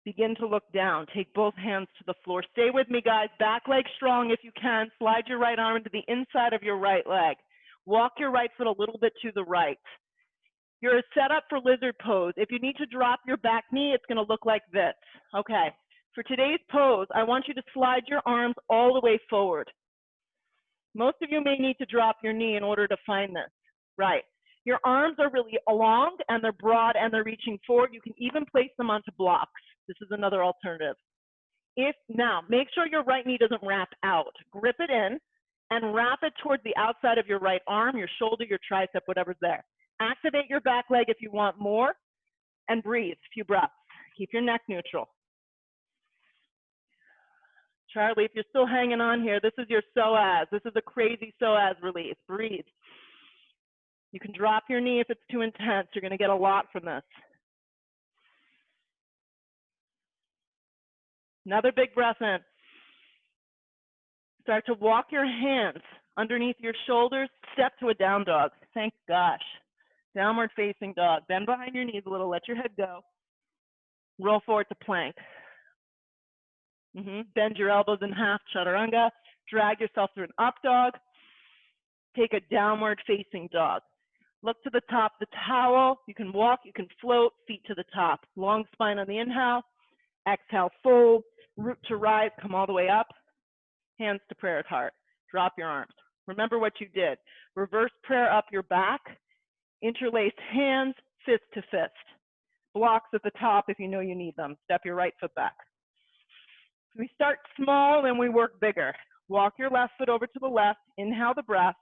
Begin to look down. Take both hands to the floor. Stay with me, guys. Back leg strong if you can. Slide your right arm into the inside of your right leg. Walk your right foot a little bit to the right. You're set up for lizard pose. If you need to drop your back knee, it's going to look like this. Okay. For today's pose, I want you to slide your arms all the way forward. Most of you may need to drop your knee in order to find this. Right. Your arms are really long and they're broad and they're reaching forward. You can even place them onto blocks. This is another alternative. Now, make sure your right knee doesn't wrap out. Grip it in and wrap it towards the outside of your right arm, your shoulder, your tricep, whatever's there. Activate your back leg if you want more, and breathe. A few breaths. Keep your neck neutral. Charlie, if you're still hanging on here, this is your psoas. This is a crazy psoas release. Breathe. You can drop your knee if it's too intense. You're going to get a lot from this. Another big breath in. Start to walk your hands underneath your shoulders. Step to a down dog. Thank gosh. Downward facing dog. Bend behind your knees a little. Let your head go. Roll forward to plank. Bend your elbows in half. Chaturanga. Drag yourself through an up dog. take a downward facing dog. Look to the top of the towel. You can walk, you can float, feet to the top. Long spine on the inhale. Exhale, fold. Root to rise, come all the way up. Hands to prayer at heart. Drop your arms. Remember what you did. Reverse prayer up your back. Interlace hands, fist to fist. Blocks at the top if you know you need them. Step your right foot back. We start small and we work bigger. Walk your left foot over to the left. Inhale the breath.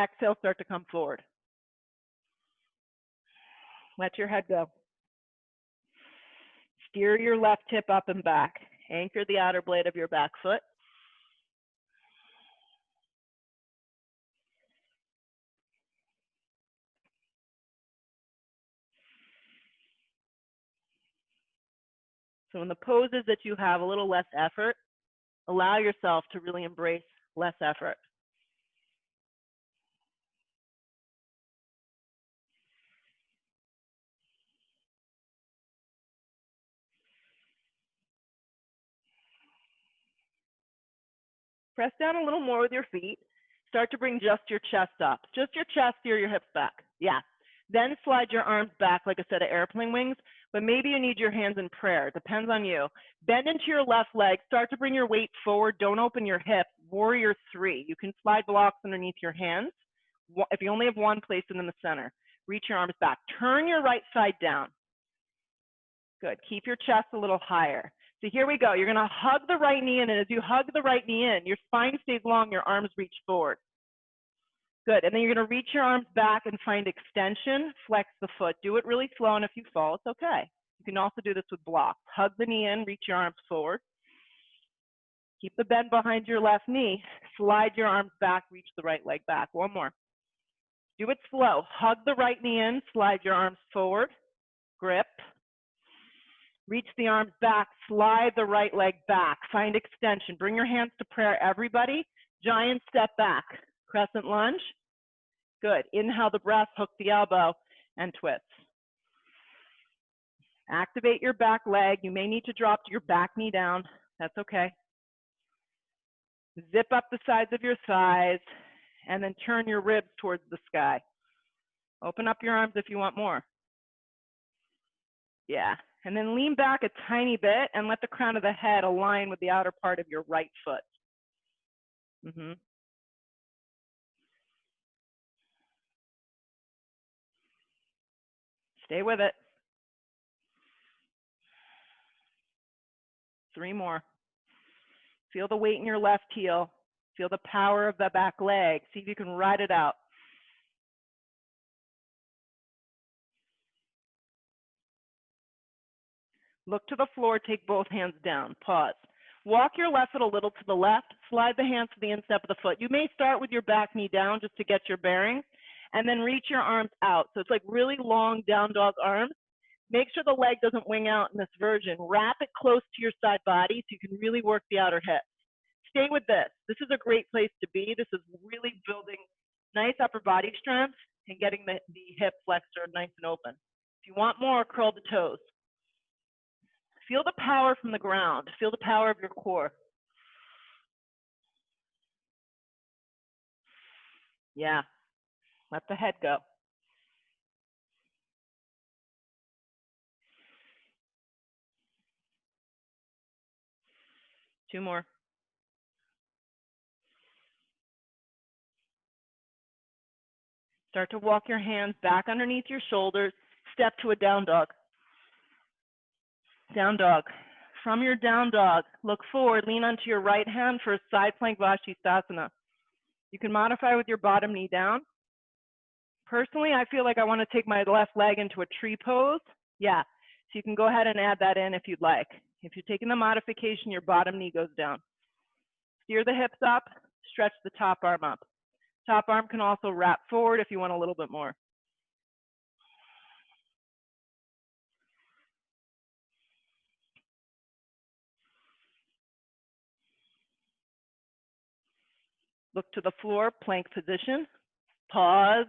Exhale, start to come forward. Let your head go. Steer your left hip up and back. Anchor the outer blade of your back foot. So in the poses that you have a little less effort, allow yourself to really embrace less effort. Press down a little more with your feet. Start to bring just your chest up. Just your chest, steer your hips back. Yeah. Then slide your arms back like a set of airplane wings, but maybe you need your hands in prayer. It depends on you. Bend into your left leg. Start to bring your weight forward. Don't open your hip. Warrior 3. You can slide blocks underneath your hands. If you only have one, place it in the center. Reach your arms back. Turn your right side down. Good. Keep your chest a little higher. So here we go. You're going to hug the right knee in, and as you hug the right knee in, your spine stays long, your arms reach forward. Good. And then you're going to reach your arms back and find extension. Flex the foot. Do it really slow, and if you fall, it's okay. You can also do this with blocks. Hug the knee in, reach your arms forward. Keep the bend behind your left knee. Slide your arms back, reach the right leg back. One more. Do it slow. Hug the right knee in, slide your arms forward. Grip. Reach the arms back, slide the right leg back. Find extension. Bring your hands to prayer, everybody. Giant step back. Crescent lunge. Good. Inhale the breath, hook the elbow, and twist. Activate your back leg. You may need to drop your back knee down. That's okay. Zip up the sides of your thighs, and then turn your ribs towards the sky. Open up your arms if you want more. Yeah. And then lean back a tiny bit and let the crown of the head align with the outer part of your right foot. Stay with it. 3 more. Feel the weight in your left heel. Feel the power of the back leg. See if you can ride it out. Look to the floor, take both hands down. Pause. Walk your left foot a little to the left. Slide the hands to the instep of the foot. You may start with your back knee down just to get your bearing, and then reach your arms out. So it's like really long down dog arms. Make sure the leg doesn't wing out in this version. Wrap it close to your side body so you can really work the outer hip. Stay with this. This is a great place to be. This is really building nice upper body strength and getting the hip flexor nice and open. If you want more, curl the toes. Feel the power from the ground. Feel the power of your core. Yeah. Let the head go. Two more. Start to walk your hands back underneath your shoulders. Step to a down dog. Down dog. From your down dog, look forward, lean onto your right hand for a side plank Vashisthasana. You can modify with your bottom knee down. Personally, I feel like I want to take my left leg into a tree pose. Yeah, so you can go ahead and add that in if you'd like. If you're taking the modification, your bottom knee goes down. Steer the hips up, stretch the top arm up. Top arm can also wrap forward if you want a little bit more. Look to the floor, plank position. Pause.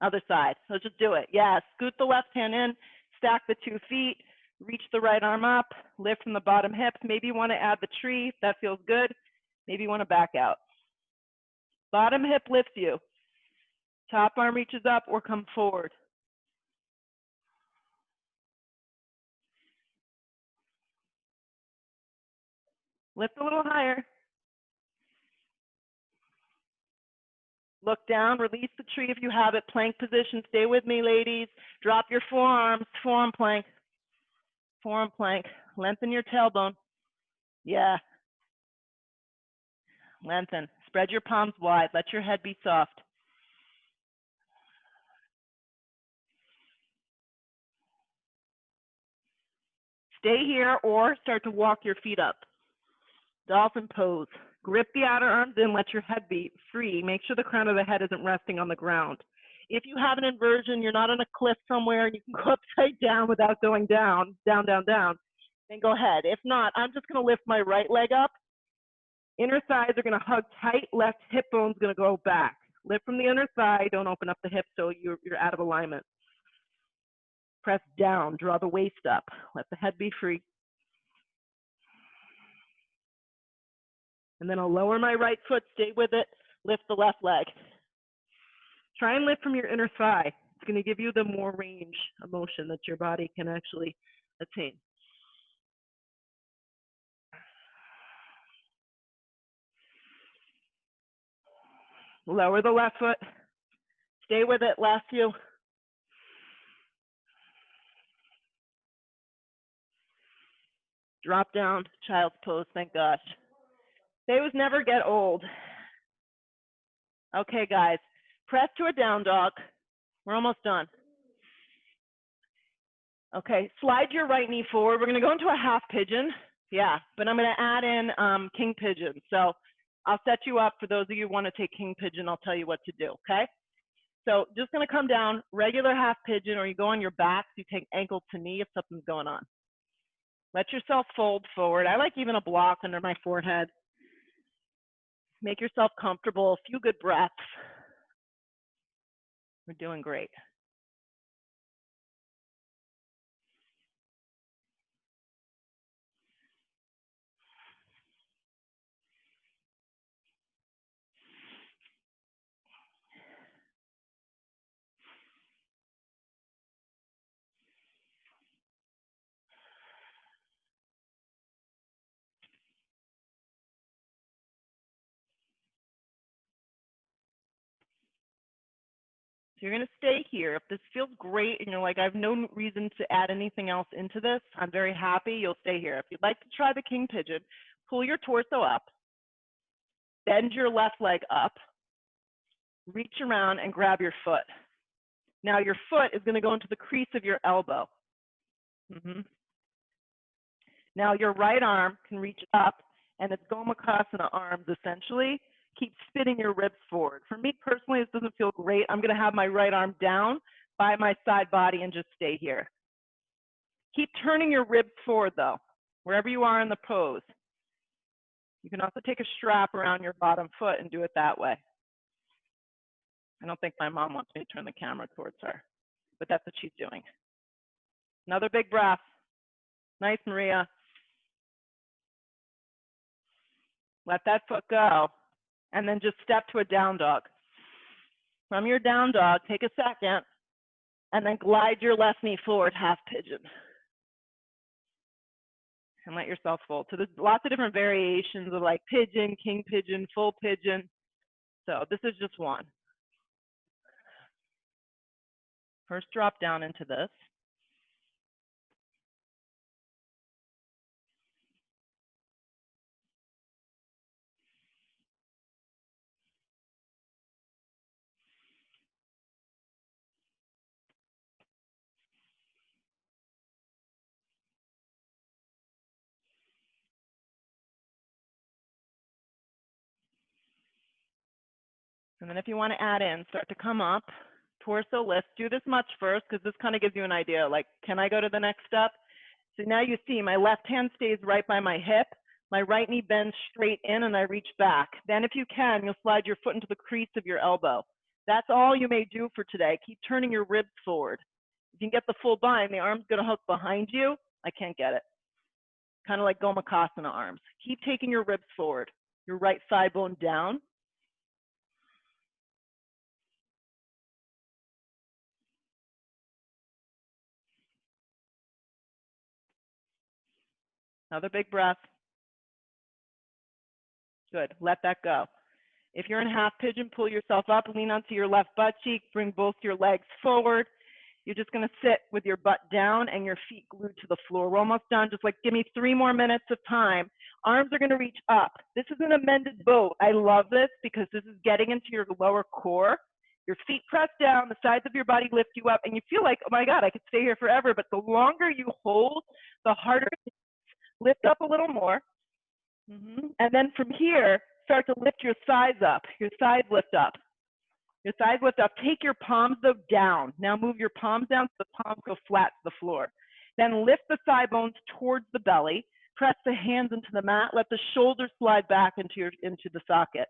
Other side. So just do it. Yeah, scoot the left hand in, stack the 2 feet, reach the right arm up, lift from the bottom hips. Maybe you want to add the tree. That feels good. Maybe you want to back out. Bottom hip lifts you. Top arm reaches up or come forward. Lift a little higher. Look down, release the tree if you have it. Plank position, stay with me, ladies. Drop your forearms, forearm plank. Forearm plank, lengthen your tailbone. Yeah. Lengthen, spread your palms wide, let your head be soft. Stay here or start to walk your feet up. Dolphin pose. Grip the outer arms in, let your head be free. Make sure the crown of the head isn't resting on the ground. If you have an inversion, you're not on a cliff somewhere and you can go upside down without going down, down, then go ahead. If not, I'm just gonna lift my right leg up. Inner thighs are gonna hug tight, left hip bone's gonna go back. Lift from the inner thigh, don't open up the hip so you're out of alignment. Press down, draw the waist up. Let the head be free. And then I'll lower my right foot, stay with it, lift the left leg. Try and lift from your inner thigh. It's going to give you the more range of motion that your body can actually attain. Lower the left foot, stay with it, last few. Drop down, child's pose, thank gosh. They was never get old. Okay, guys, press to a down dog. We're almost done. Okay, slide your right knee forward. We're gonna go into a half pigeon. Yeah, but I'm gonna add in king pigeon. So I'll set you up for those of you who wanna take king pigeon, I'll tell you what to do, okay? So just gonna come down, regular half pigeon, or you go on your back, so you take ankle to knee if something's going on. Let yourself fold forward. I like even a block under my forehead. Make yourself comfortable, a few good breaths. We're doing great. So you're gonna stay here. If this feels great and you're like, I have no reason to add anything else into this, I'm very happy, you'll stay here. If you'd like to try the king pigeon, pull your torso up, bend your left leg up, reach around and grab your foot. Now your foot is gonna go into the crease of your elbow. Now your right arm can reach up, and it's Gomukhasana arms essentially. Keep spinning your ribs forward. For me personally, this doesn't feel great. I'm gonna have my right arm down by my side body and just stay here. Keep turning your ribs forward though, wherever you are in the pose. You can also take a strap around your bottom foot and do it that way. I don't think my mom wants me to turn the camera towards her, but that's what she's doing. Another big breath. Nice, Maria. Let that foot go, and then just step to a down dog. From your down dog, take a second, and then glide your left knee forward, half pigeon. And let yourself fold. So there's lots of different variations of like pigeon, king pigeon, full pigeon. So this is just one. First drop down into this. And then if you want to add in, start to come up, torso lift. Do this much first because this kind of gives you an idea, like, can I go to the next step? So now you see my left hand stays right by my hip, my right knee bends straight in and I reach back. Then if you can, you'll slide your foot into the crease of your elbow. That's all you may do for today. Keep turning your ribs forward. If you can get the full bind, the arm's gonna hook behind you. I can't get it. Kind of like Gomukhasana arms. Keep taking your ribs forward. Your right thigh bone down. Another big breath. Good. Let that go. If you're in half pigeon, pull yourself up, lean onto your left butt cheek, bring both your legs forward. You're just going to sit with your butt down and your feet glued to the floor. We're almost done. Just like give me 3 more minutes of time. Arms are going to reach up. This is an amended boat. I love this because this is getting into your lower core. Your feet press down, the sides of your body lift you up, and you feel like, oh my God, I could stay here forever. But the longer you hold, the harder it is. Lift up a little more. And then from here, start to lift your thighs up. Your thighs lift up. Your thighs lift up. Take your palms though down. Now move your palms down so the palms go flat to the floor. Then lift the thigh bones towards the belly. Press the hands into the mat. Let the shoulders slide back into the socket.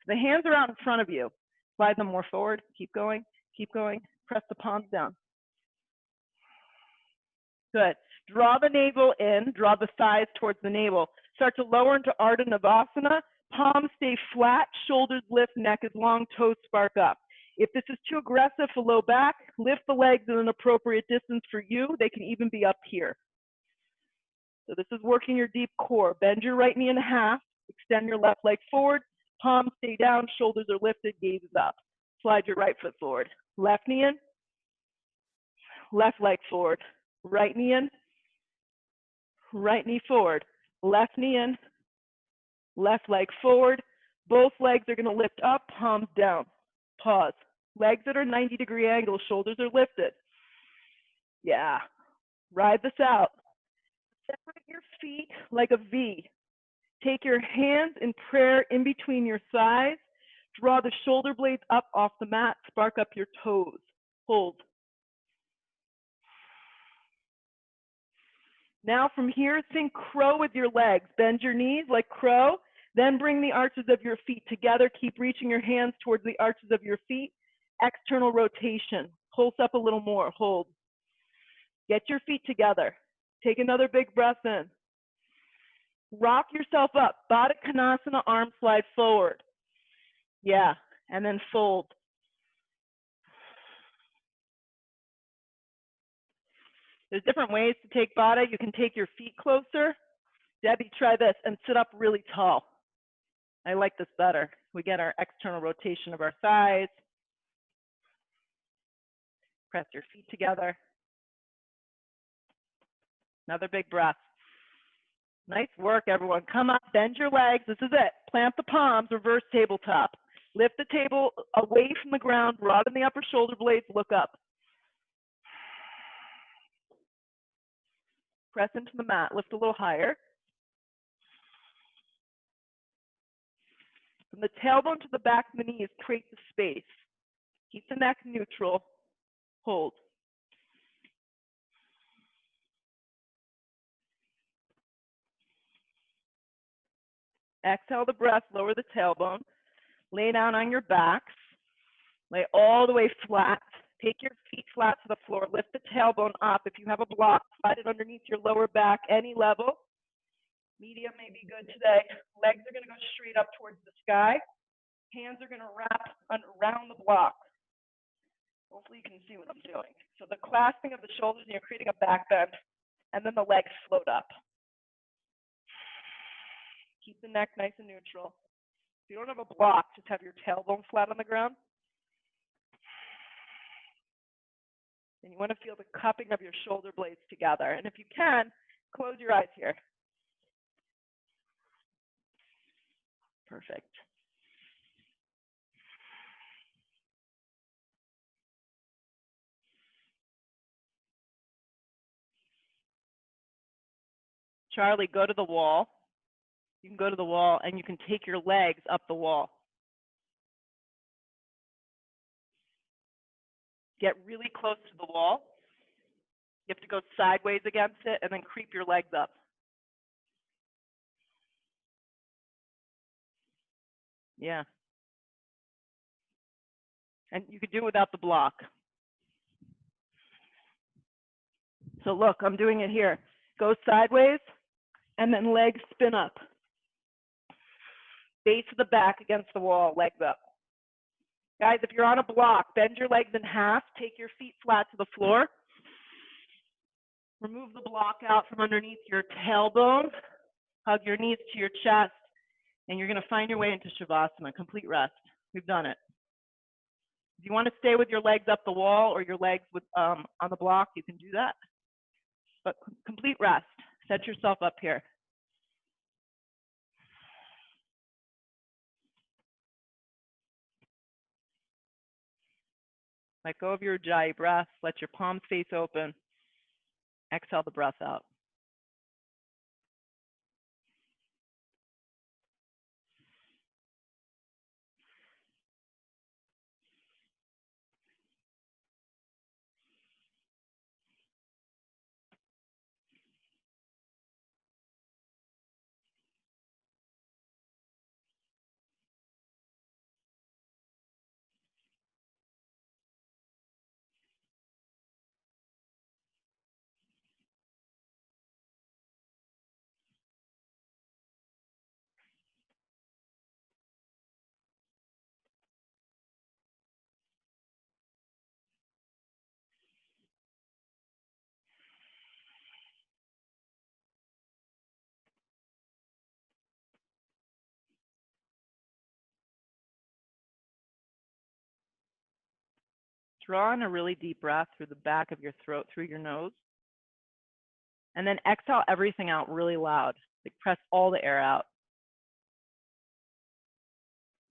So the hands are out in front of you. Slide them more forward. Keep going. Keep going. Press the palms down. Good. Draw the navel in. Draw the thighs towards the navel. Start to lower into Ardha Navasana. Palms stay flat. Shoulders lift. Neck is long. Toes spark up. If this is too aggressive for low back, lift the legs in an appropriate distance for you. They can even be up here. So this is working your deep core. Bend your right knee in half. Extend your left leg forward. Palms stay down. Shoulders are lifted. Gaze is up. Slide your right foot forward. Left knee in. Left leg forward. Right knee in. Right knee forward. Left knee in. Left leg forward. Both legs are going to lift up. Palms down. Pause. Legs that are 90-degree angles. Shoulders are lifted. Yeah. Ride this out. Separate your feet like a V. Take your hands in prayer in between your thighs. Draw the shoulder blades up off the mat. Spark up your toes. Hold. Now from here, think crow with your legs. Bend your knees like crow. Then bring the arches of your feet together. Keep reaching your hands towards the arches of your feet. External rotation. Pulse up a little more. Hold. Get your feet together. Take another big breath in. Rock yourself up. Baddha Konasana, arm slide forward. Yeah, and then fold. There's different ways to take Baddha. You can take your feet closer. Debbie, try this and sit up really tall. I like this better. We get our external rotation of our thighs. Press your feet together. Another big breath. Nice work, everyone. Come up, bend your legs. This is it. Plant the palms, reverse tabletop. Lift the table away from the ground, broaden the upper shoulder blades, look up. Press into the mat, lift a little higher. From the tailbone to the back of the knees, create the space. Keep the neck neutral. Hold. Exhale the breath, lower the tailbone. Lay down on your backs. Lay all the way flat. Take your feet flat to the floor. Lift the tailbone up. If you have a block, slide it underneath your lower back, any level. Medium may be good today. Legs are going to go straight up towards the sky. Hands are going to wrap around the block. Hopefully you can see what I'm doing. So the clasping of the shoulders, and you're creating a back bend, and then the legs float up. Keep the neck nice and neutral. If you don't have a block, just have your tailbone flat on the ground. And you want to feel the cupping of your shoulder blades together. And if you can, close your eyes here. Perfect. Charlie, go to the wall. You can go to the wall and you can take your legs up the wall. Get really close to the wall. You have to go sideways against it and then creep your legs up. Yeah. And you could do it without the block. So look, I'm doing it here. Go sideways and then legs spin up. Base of the back against the wall, legs up. Guys, if you're on a block, bend your legs in half, take your feet flat to the floor. Remove the block out from underneath your tailbone. Hug your knees to your chest, and you're going to find your way into Shavasana, complete rest. We've done it. If you want to stay with your legs up the wall or your legs with, on the block, you can do that. But complete rest. Set yourself up here. Let go of your Ujjayi breath. Let your palms face open. Exhale the breath out. Draw in a really deep breath through the back of your throat, through your nose. And then exhale everything out really loud. Like press all the air out.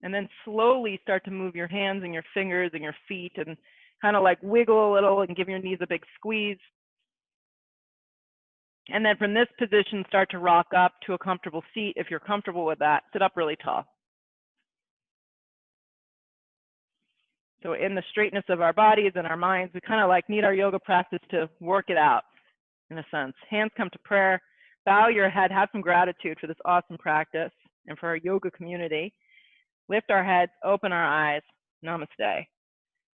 And then slowly start to move your hands and your fingers and your feet and kind of like wiggle a little and give your knees a big squeeze. And then from this position, start to rock up to a comfortable seat. If you're comfortable with that, sit up really tall. So in the straightness of our bodies and our minds, we kind of like need our yoga practice to work it out in a sense. Hands come to prayer, bow your head, have some gratitude for this awesome practice and for our yoga community. Lift our heads, open our eyes. Namaste.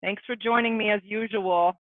Thanks for joining me as usual.